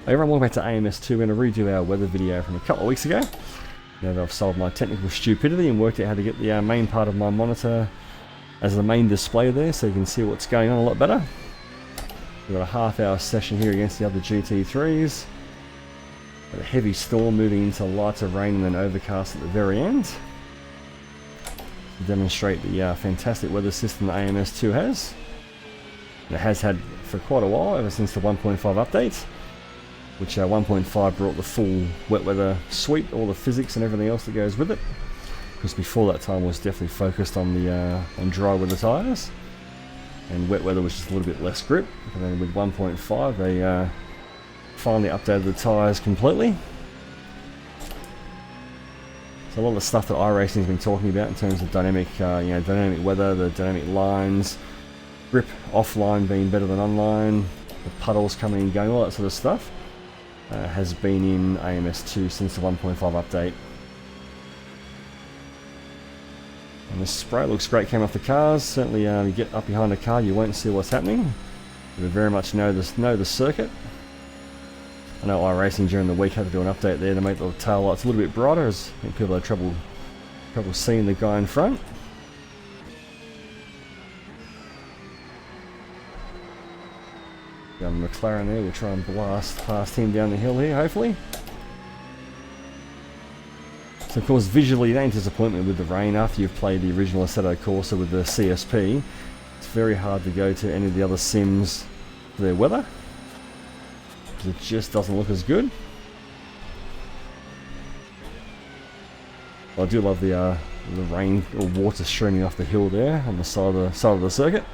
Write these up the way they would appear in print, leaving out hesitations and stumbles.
Hey everyone, welcome back to AMS2. We're going to redo our weather video from a couple of weeks ago. Now that I've solved my technical stupidity and worked out how to get the main part of my monitor as the main display there so you can see what's going on a lot better. We've got a half-hour session here against the other GT3s. Got a heavy storm moving into lighter rain and then overcast at the very end. To demonstrate the fantastic weather system that AMS2 has. And it has had for quite a while, ever since the 1.5 update. Which 1.5 brought the full wet weather suite, all the physics and everything else that goes with it. Because before that time was definitely focused on the dry weather tyres, and wet weather was just a little bit less grip. And then with 1.5, they finally updated the tyres completely. So a lot of the stuff that iRacing has been talking about in terms of dynamic, dynamic weather, the dynamic lines, grip offline being better than online, the puddles coming and going, all that sort of stuff. Has been in AMS2 since the 1.5 update. And the spray looks great, came off the cars. Certainly you get up behind a car, you won't see what's happening. We very much know the circuit. I know iRacing during the week had to do an update there to make the tail lights a little bit brighter, as I think people had trouble seeing the guy in front. Got McLaren there, we'll try and blast past him down the hill here, hopefully. So of course visually it ain't disappointment with the rain. After you've played the original Assetto Corsa with the CSP, it's very hard to go to any of the other sims for their weather, because it just doesn't look as good. I do love the rain or water streaming off the hill there on the side of the circuit.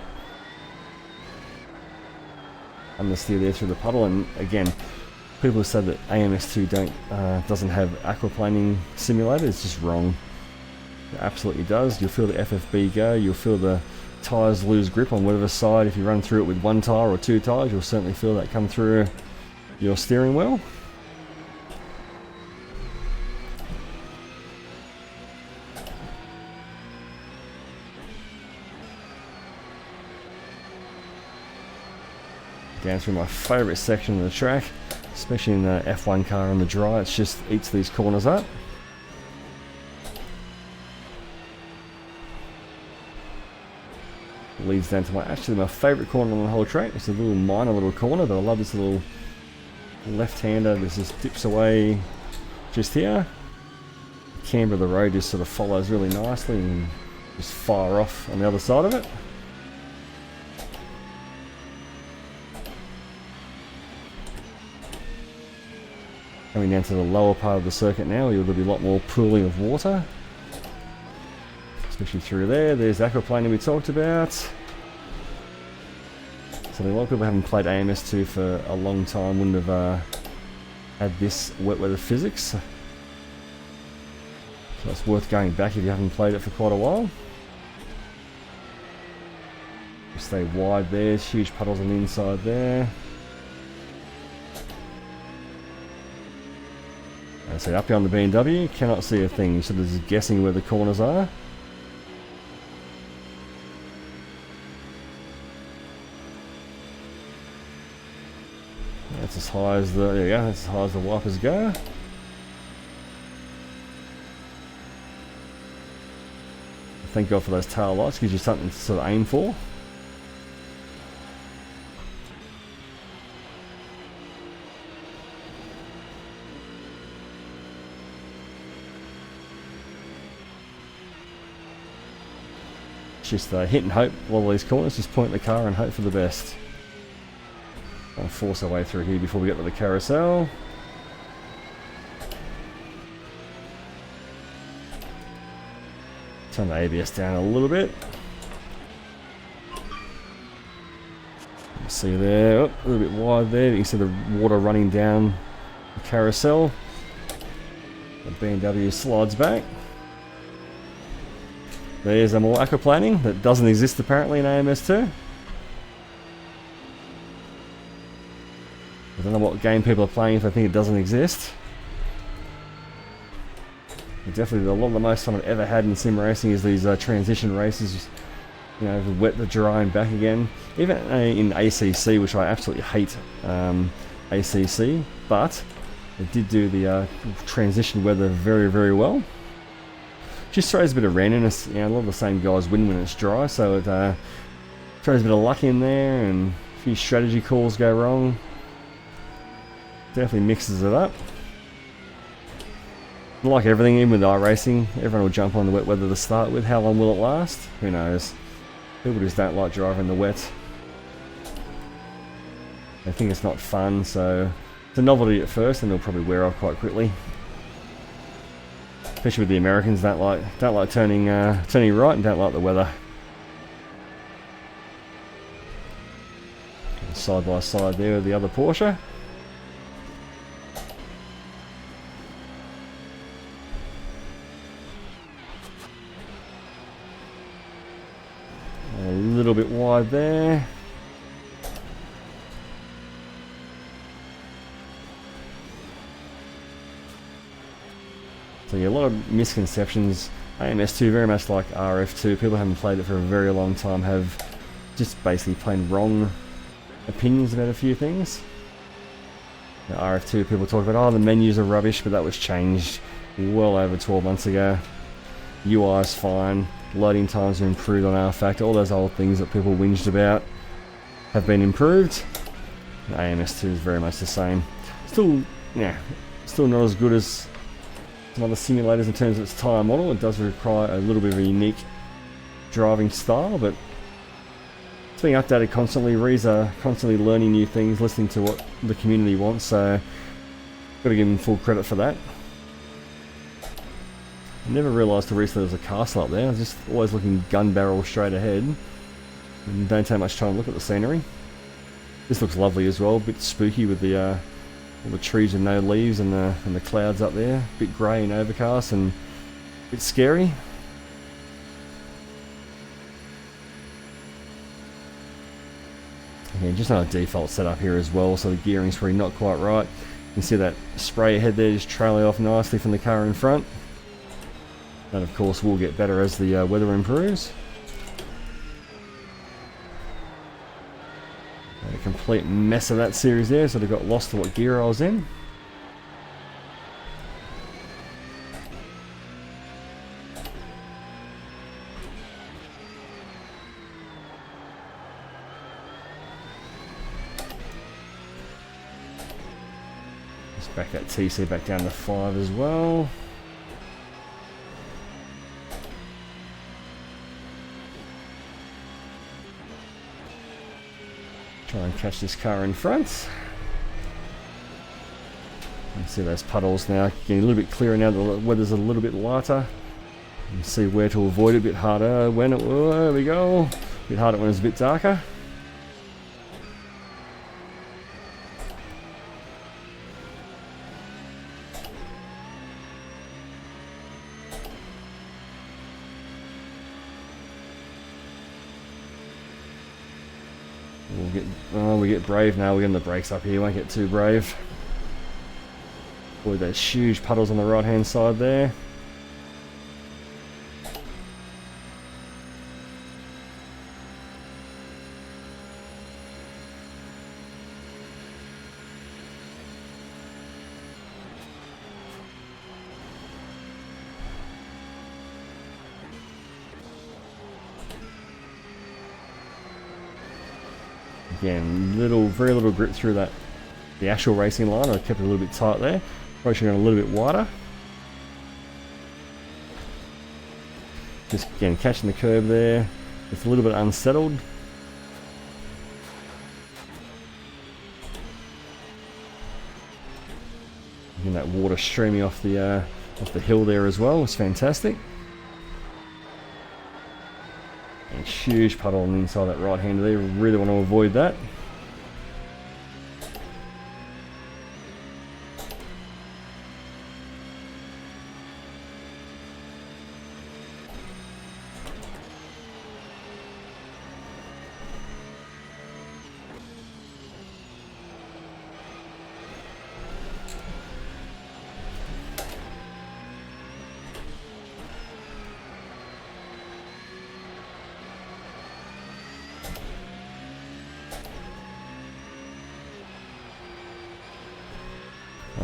Understeer there through the puddle, and again, people have said that AMS2 doesn't have aquaplaning simulator. It's just wrong. It absolutely does. You'll feel the FFB go. You'll feel the tyres lose grip on whatever side. If you run through it with one tyre or two tyres, you'll certainly feel that come through your steering wheel. Down through my favourite section of the track, especially in the F1 car in the dry. It just eats these corners up. Leads down to my favourite corner on the whole track. It's a little minor little corner, but I love this little left-hander. This just dips away just here. The camber of the road just sort of follows really nicely and just fire off on the other side of it. Coming down to the lower part of the circuit now, there'll be a lot more pooling of water. Especially through there. There's aquaplaning we talked about. So a lot of people haven't played AMS2 for a long time, wouldn't have had this wet weather physics. So it's worth going back if you haven't played it for quite a while. Stay wide there, huge puddles on the inside there. So up here on the BMW, cannot see a thing, so this is guessing where the corners are. That's as high as the, there you go, that's as high as the wipers go. Thank God for those tail lights, gives you something to sort of aim for. Just hit and hope all these corners, just point the car and hope for the best. I'll force our way through here before we get to the carousel. Turn the ABS down a little bit. See there, oh, a little bit wide there, you can see the water running down the carousel. The BMW slides back. There's a more aquaplaning that doesn't exist apparently in AMS2. I don't know what game people are playing if they think it doesn't exist. But definitely a lot of the most fun I've ever had in sim racing is these transition races. You know, the wet, the dry and back again. Even in ACC, which I absolutely hate, ACC, but it did do the transition weather very, very well. Just throws a bit of randomness. You know, a lot of the same guys win when it's dry, so it throws a bit of luck in there, and a few strategy calls go wrong. Definitely mixes it up. Like everything, even with iRacing, everyone will jump on the wet weather to start with. How long will it last? Who knows? People just don't like driving in the wet. They think it's not fun, so it's a novelty at first, and it'll probably wear off quite quickly. Especially with the Americans, don't like turning right and don't like the weather. Side by side there with the other Porsche. A little bit wide there. So yeah, a lot of misconceptions. AMS2 very much like RF2. People who haven't played it for a very long time have just basically plain wrong opinions about a few things. The RF2 people talk about, oh, the menus are rubbish, but that was changed well over 12 months ago. UI is fine. Loading times are improved on R-Factor. All those old things that people whinged about have been improved. And AMS2 is very much the same. Still not as good as some other simulators in terms of its tyre model. It does require a little bit of a unique driving style, but it's being updated constantly. Rees are constantly learning new things, listening to what the community wants, so got to give them full credit for that. I never realised till recently there was a castle up there. I was just always looking gun barrel straight ahead and don't take much time to look at the scenery. This looks lovely as well, a bit spooky with the all the trees with no leaves and the clouds up there, a bit grey and overcast and a bit scary. Again, just on a default setup here as well, so the gearing's probably not quite right. You can see that spray ahead there just trailing off nicely from the car in front. That of course will get better as the weather improves. A complete mess of that series there, so they got lost to what gear I was in. Just back that TC back down to 5 as well. Try and catch this car in front. You can see those puddles now getting a little bit clearer now. The weather's a little bit lighter. You can see where to avoid it a bit harder when it. Oh, there we go. A bit harder when it's a bit darker. We get brave now. We're getting the brakes up here. Won't get too brave. Avoid those huge puddles on the right hand side there. Again, very little grip through the actual racing line. I kept it a little bit tight there. Probably should have gone a little bit wider. Just again catching the curb there. It's a little bit unsettled. And that water streaming off the hill there as well was fantastic. And huge puddle on the inside of that right hander there. Really want to avoid that.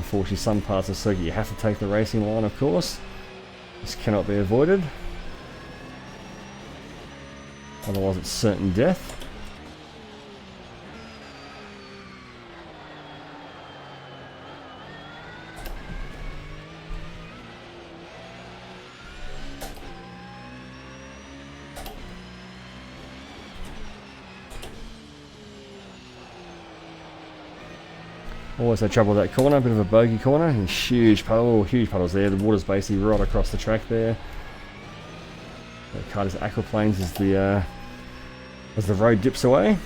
Unfortunately, some parts of the circuit you have to take the racing line, of course. This cannot be avoided. Otherwise it's certain death. Always had trouble with that corner, a bit of a bogey corner, and huge puddles there. The water's basically right across the track there. The car just aquaplanes as the road dips away.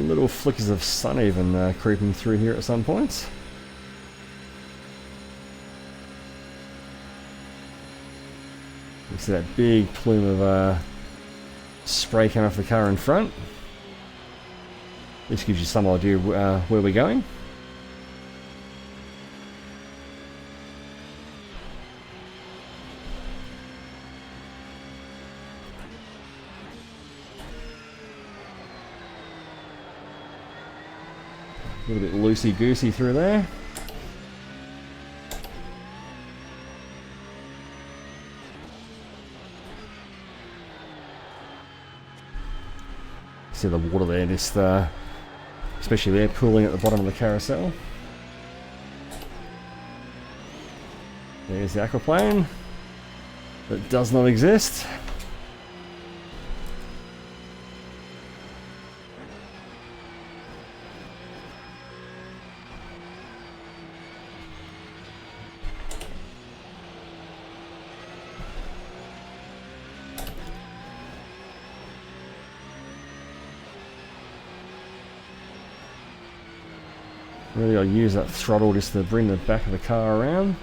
Little flickers of sun even creeping through here at some points. You see that big plume of spray coming off the car in front. This gives you some idea where we're going. A little bit loosey-goosey through there. See the water there, just especially there pooling at the bottom of the carousel. There's the aquaplane that does not exist. Really, I'll use that throttle just to bring the back of the car around.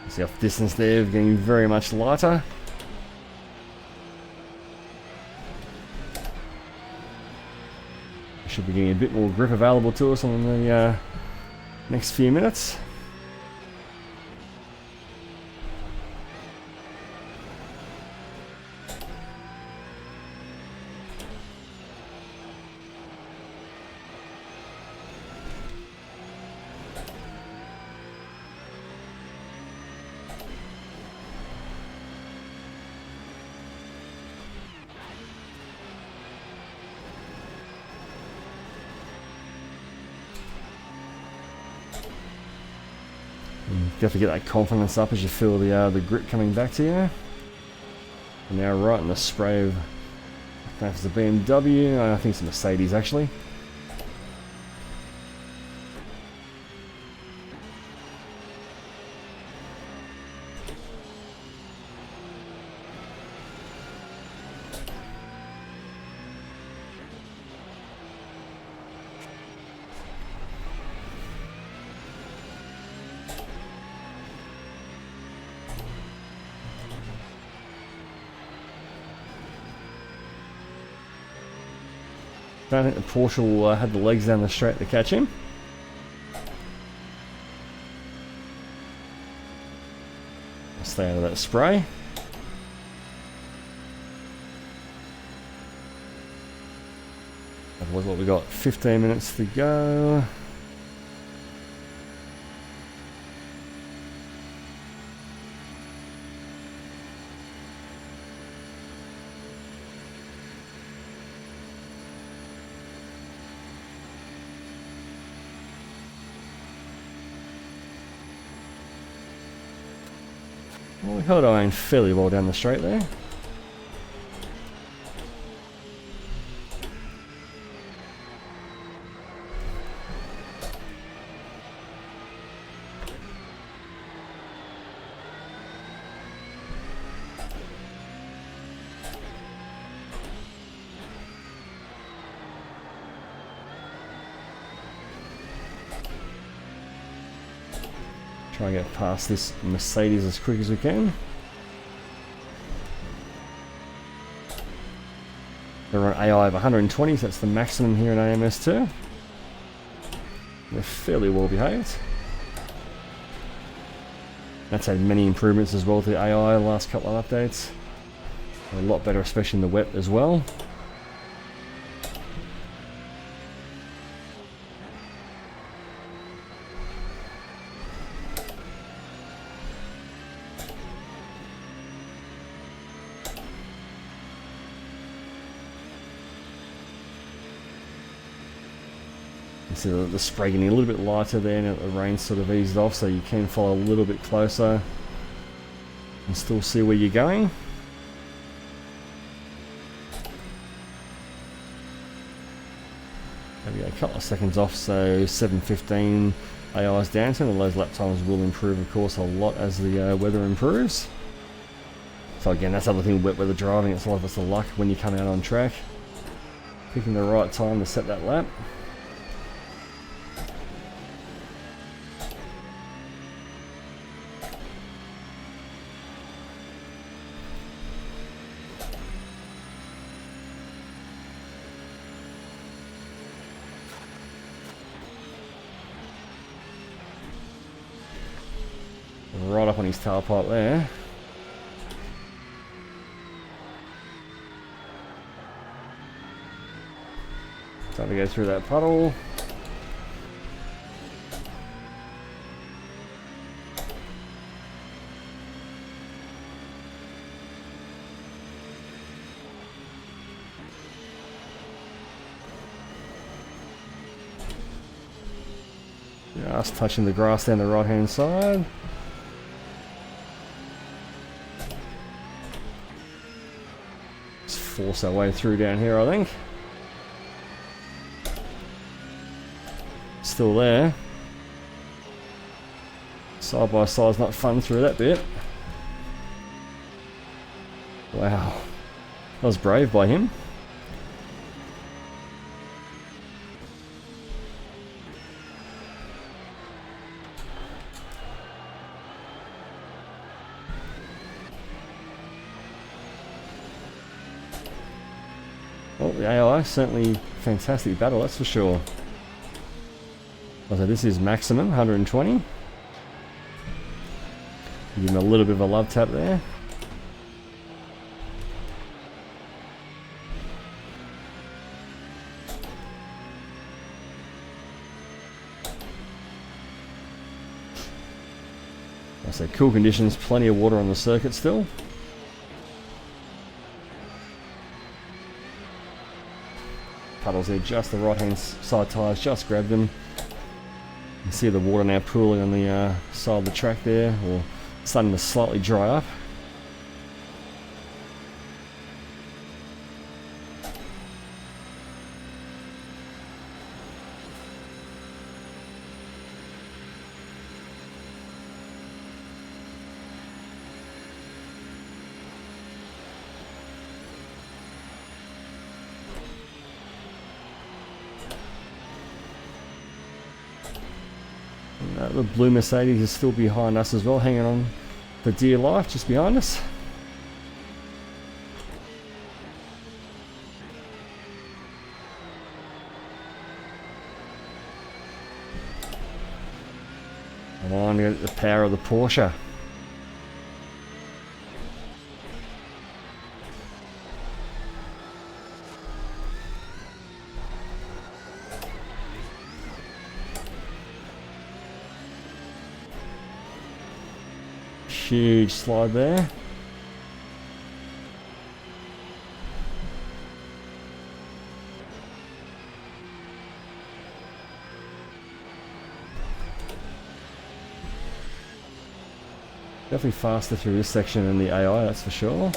See off distance there, getting very much lighter. Should be getting a bit more grip available to us on the next few minutes. You have to get that confidence up as you feel the grip coming back to you. And now right in the spray of, I don't know if it's a BMW, I think it's a Mercedes actually. I don't think the Porsche will have the legs down the straight to catch him. Stay out of that spray. Otherwise, what we got? 15 minutes to go. Well, we held our own fairly well down the straight there. Try and get past this Mercedes as quick as we can. They're on AI of 120, so that's the maximum here in AMS2. They're fairly well behaved. That's had many improvements as well to the AI the last couple of updates. A lot better, especially in the wet as well. You see the spray getting a little bit lighter there now that the rain sort of eased off, so you can follow a little bit closer and still see where you're going. There we go, a couple of seconds off, so 7:15 AI's down to, and those lap times will improve, of course, a lot as the weather improves. So again, that's the other thing with wet weather driving, it's a lot of it's the luck when you come out on track. Picking the right time to set that lap. Right up on his tailpipe there. Time to go through that puddle. Just touching the grass down the right hand side. Force our way through down here, I think. Still there. Side by side's not fun through that bit. Wow. That was brave by him. Well, the AI, certainly fantastic battle, that's for sure. So this is maximum, 120. Give him a little bit of a love tap there. I say cool conditions, plenty of water on the circuit still. Puddles there, just the right hand side tyres, just grabbed them. You can see the water now pooling on the side of the track there, or starting to slightly dry up. The blue Mercedes is still behind us as well, hanging on for dear life, just behind us. Come on, get the power of the Porsche. Huge slide there. Definitely faster through this section than the AI, that's for sure.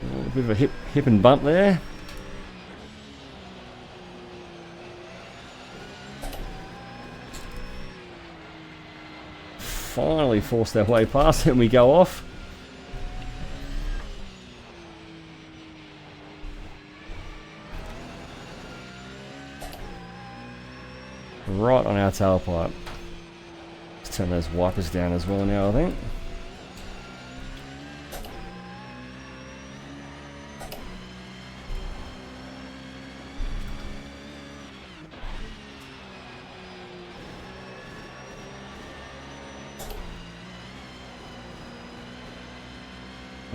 A bit of a hip and bump there. finally force their way past it and we go off. Right on our tailpipe. Let's turn those wipers down as well now, I think.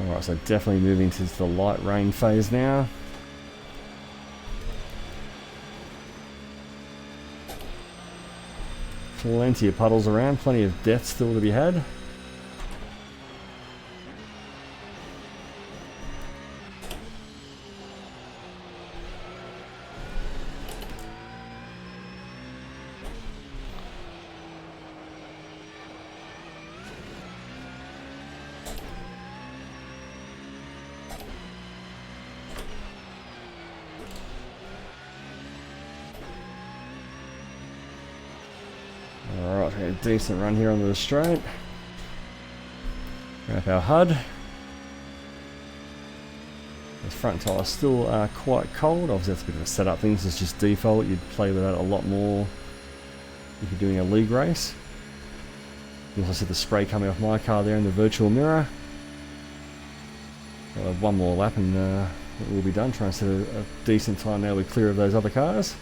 Alright, so definitely moving to the light rain phase now. Plenty of puddles around, plenty of death still to be had. Alright, a decent run here onto the straight. Grab our HUD. The front tyres still are quite cold. Obviously that's a bit of a setup thing, this is just default. You'd play with that a lot more if you're doing a league race. You also see the spray coming off my car there in the virtual mirror. One more lap and we'll be done. Try and set a decent time now we're clear of those other cars.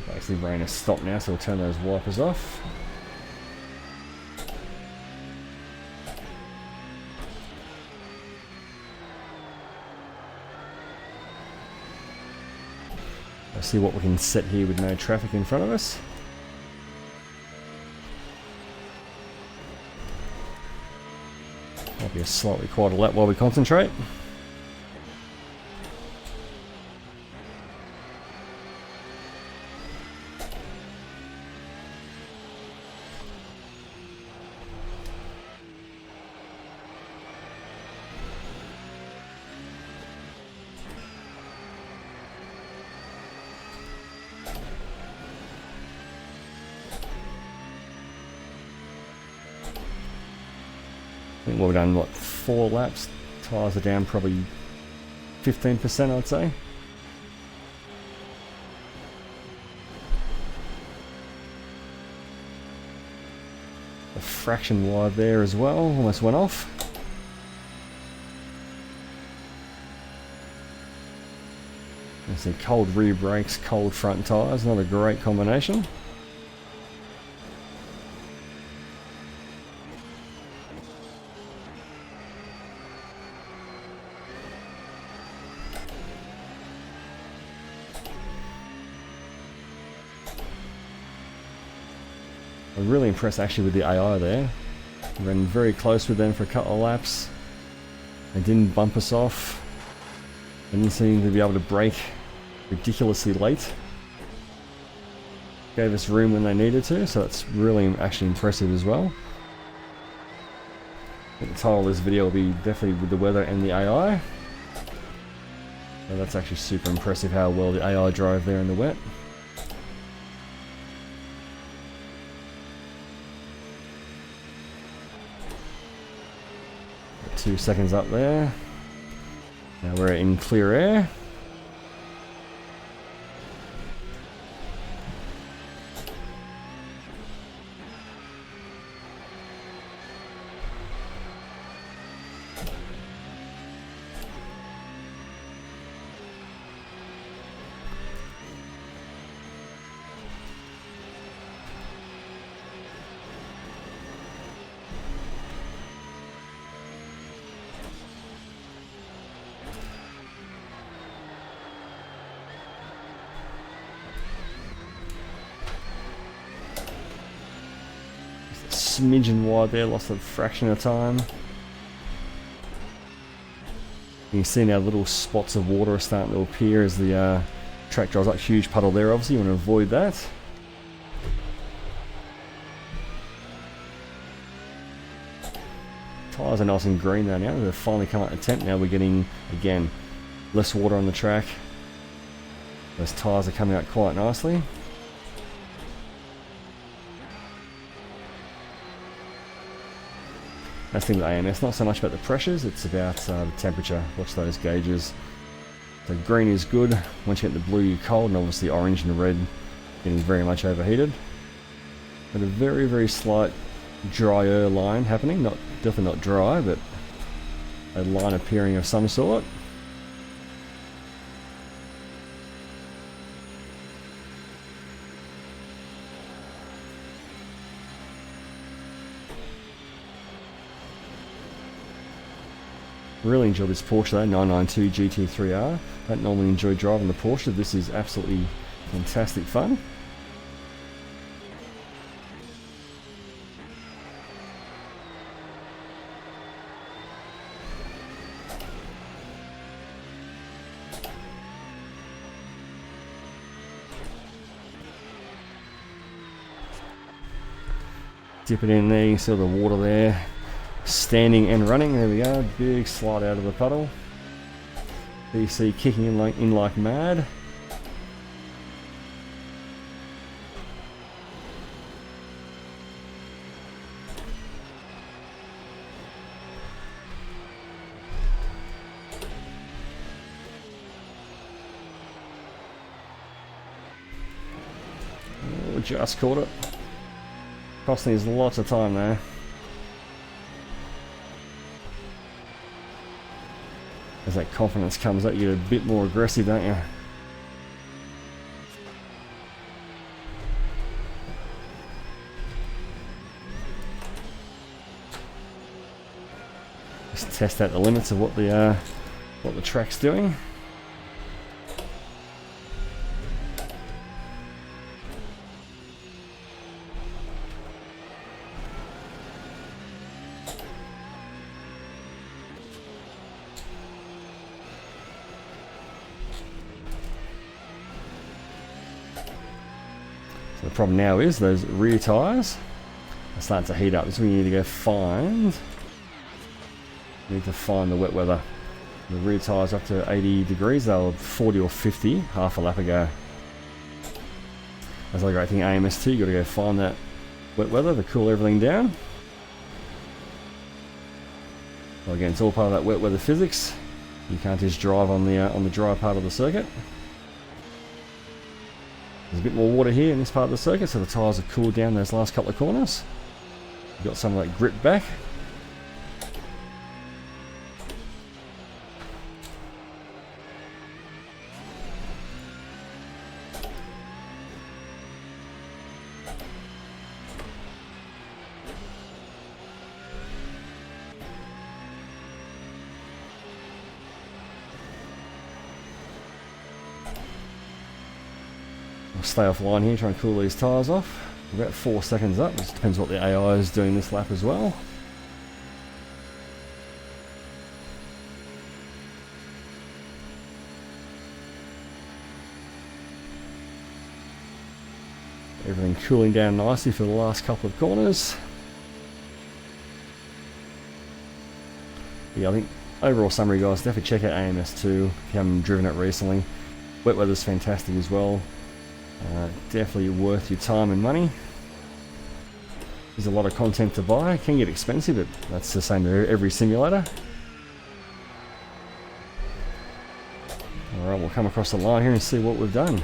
Basically, rain has stopped now, so we'll turn those wipers off. Let's see what we can set here with no traffic in front of us. Might be a slightly quieter lap while we concentrate. I think we've done, what, 4 laps? Tyres are down probably 15%, I'd say. A fraction wide there as well, almost went off. You see cold rear brakes, cold front tyres, another great combination. I'm really impressed actually with the AI there. We ran very close with them for a couple of laps. They didn't bump us off. They didn't seem to be able to brake ridiculously late. Gave us room when they needed to, so that's really actually impressive as well. I think the title of this video will be definitely with the weather and the AI. So that's actually super impressive how well the AI drove there in the wet. 2 seconds up there. Now we're in clear air. Smidgen wide there, lost a fraction of time. You can see now little spots of water are starting to appear as the track dries up, huge puddle there, obviously, you want to avoid that. Tyres are nice and green though now, they've finally come up to temp. Now we're getting, again, less water on the track. Those tyres are coming out quite nicely. That's the thing with AMS, not so much about the pressures, it's about the temperature. Watch those gauges. So green is good, once you get the blue you're cold, and obviously orange and red getting very much overheated. But a very, very slight drier line happening, definitely not dry, but a line appearing of some sort. Really enjoy this Porsche though, 992 GT3R. Don't normally enjoy driving the Porsche. This is absolutely fantastic fun. Dip it in there, you can see all the water there. Standing and running, there we go, big slide out of the puddle. BC kicking in like mad. Oh, just caught it. Costing us lots of time there. As that confidence comes up, you get a bit more aggressive, don't you? Just test out the limits of what the track's doing. The problem now is those rear tyres are starting to heat up. This is when you need to go find. You need to find the wet weather. The rear tyres up to 80 degrees. They were 40 or 50 half a lap ago. That's the great thing. AMS2, you got to go find that wet weather to cool everything down. Well, again, it's all part of that wet weather physics. You can't just drive on the dry part of the circuit. There's a bit more water here in this part of the circuit, so the tyres are cooled down those last couple of corners. You've got some of that grip back. Stay offline here, try and cool these tyres off. About 4 seconds up, it depends what the AI is doing this lap as well. Everything cooling down nicely for the last couple of corners. Yeah, I think overall summary guys, definitely check out AMS2 if you haven't driven it recently. Wet weather's fantastic as well. Definitely worth your time and money. There's a lot of content to buy. It can get expensive, but that's the same with every simulator. Alright, we'll come across the line here and see what we've done.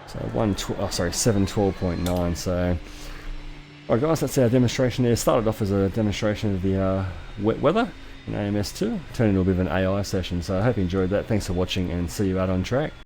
So 712.9. So alright guys, that's our demonstration there. Started off as a demonstration of the wet weather in AMS2, turned into a bit of an AI session. So I hope you enjoyed that. Thanks for watching and see you out on track.